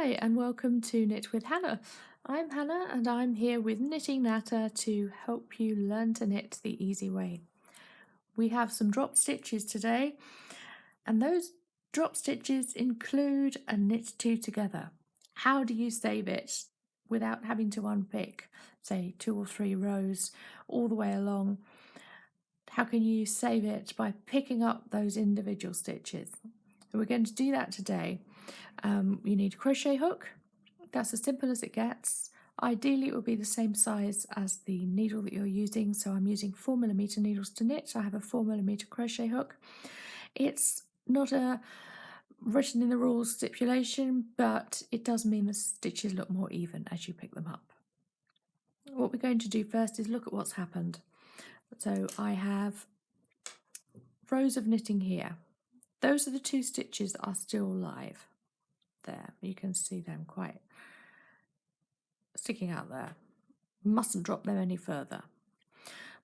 Hi and welcome to Knit with Hannah. I'm Hannah and I'm here with Knitting Natter to help you learn to knit the easy way. We have some drop stitches today and those drop stitches include a knit two together. How do you save it without having to unpick, say, 2 or 3 rows all the way along? How can you save it by picking up those individual stitches? So we're going to do that today. You need a crochet hook. That's as simple as it gets. Ideally it will be the same size as the needle that you're using, so I'm using 4mm needles to knit. I have a 4mm crochet hook. It's not a written in the rules stipulation, but it does mean the stitches look more even as you pick them up. What we're going to do first is look at what's happened. So I have rows of knitting here. Those are the 2 stitches that are still live. There, you can see them quite sticking out there. Mustn't drop them any further.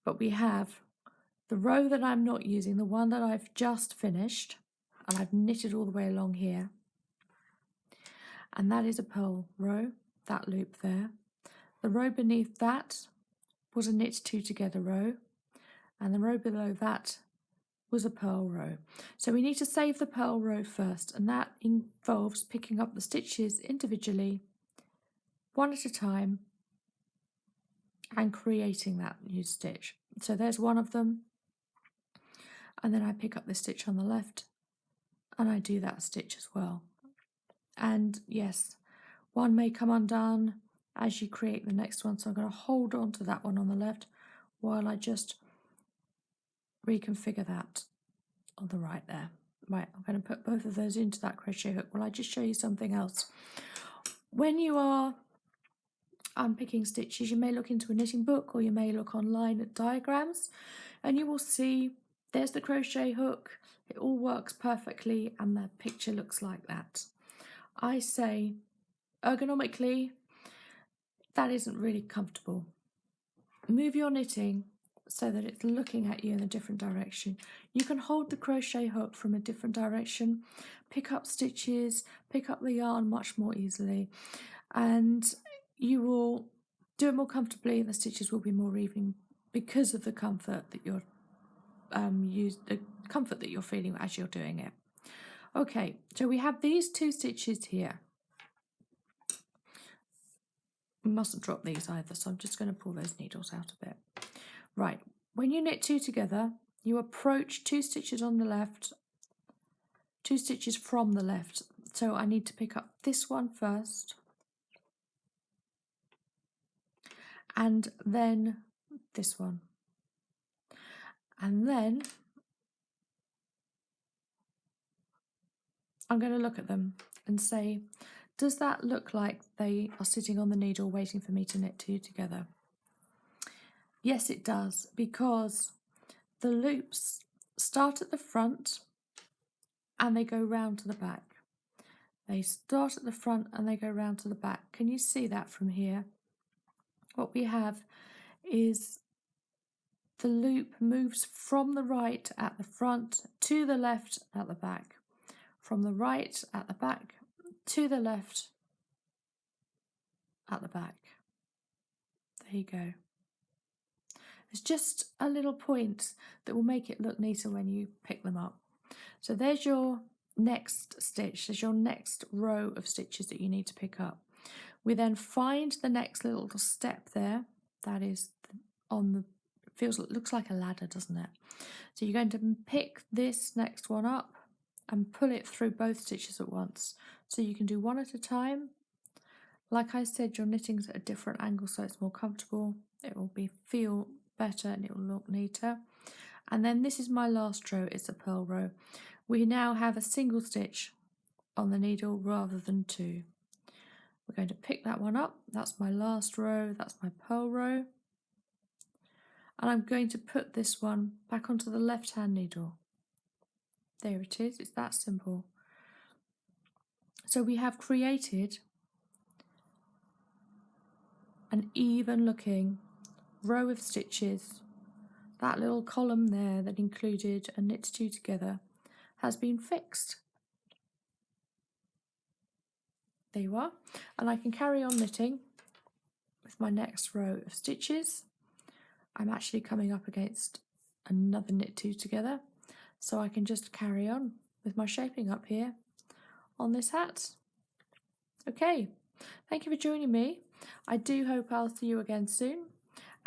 But we have the row that I'm not using, the one that I've just finished, and I've knitted all the way along here. And that is a purl row, that loop there. The row beneath that was a knit 2 together row, and the row below that was a purl row. So we need to save the purl row first, and that involves picking up the stitches individually, one at a time, and creating that new stitch. So there's one of them, and then I pick up the stitch on the left and I do that stitch as well. And yes, one may come undone as you create the next one, so I'm going to hold on to that one on the left while I just reconfigure that on the right there. Right, I'm going to put both of those into that crochet hook. Well, I just show you something else. When you are unpicking stitches, you may look into a knitting book or you may look online at diagrams, and you will see there's the crochet hook. It all works perfectly and the picture looks like that. I say ergonomically that isn't really comfortable. Move your knitting so that it's looking at you in a different direction. You can hold the crochet hook from a different direction, pick up stitches, pick up the yarn much more easily, and you will do it more comfortably and the stitches will be more even because of the comfort that you're feeling as you're doing it. Okay, so we have these 2 stitches here. Mustn't drop these either, so I'm just going to pull those needles out a bit. Right, when you knit 2 together, you approach 2 stitches on the left, 2 stitches from the left. So I need to pick up this one first, and then this one. And then I'm going to look at them and say, does that look like they are sitting on the needle waiting for me to knit 2 together? Yes, it does, because the loops start at the front and they go round to the back. They start at the front and they go round to the back. Can you see that from here? What we have is the loop moves from the right at the front to the left at the back, from the right at the back to the left at the back. There you go. There's just a little point that will make it look neater when you pick them up. So there's your next stitch, there's your next row of stitches that you need to pick up. We then find the next little step there, that is on the, looks like a ladder, doesn't it? So you're going to pick this next one up and pull it through both stitches at once. So you can do one at a time. Like I said, your knitting's at a different angle so it's more comfortable. It will feel better and it will look neater. And then this is my last row, it's a purl row. We now have a single stitch on the needle rather than 2. We're going to pick that one up. That's my last row, that's my purl row. And I'm going to put this one back onto the left hand needle. There it is, it's that simple. So we have created an even looking row of stitches. That little column there that included a knit 2 together has been fixed. there you are. And I can carry on knitting with my next row of stitches. I'm actually coming up against another knit two together, so I can just carry on with my shaping up here on this hat. Okay, thank you for joining me. I do hope I'll see you again soon,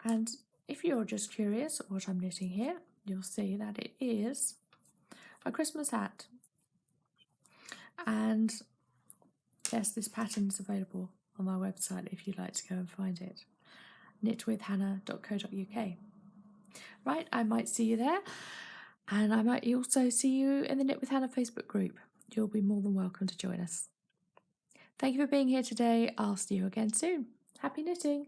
and if you're just curious what I'm knitting here, you'll see that it is a Christmas hat. And yes, this pattern is available on my website if you'd like to go and find it, knitwithhannah.co.uk. Right, I might see you there, and I might also see you in the Knit with Hannah Facebook group. You'll be more than welcome to join us. Thank you for being here today. I'll see you again soon. Happy knitting!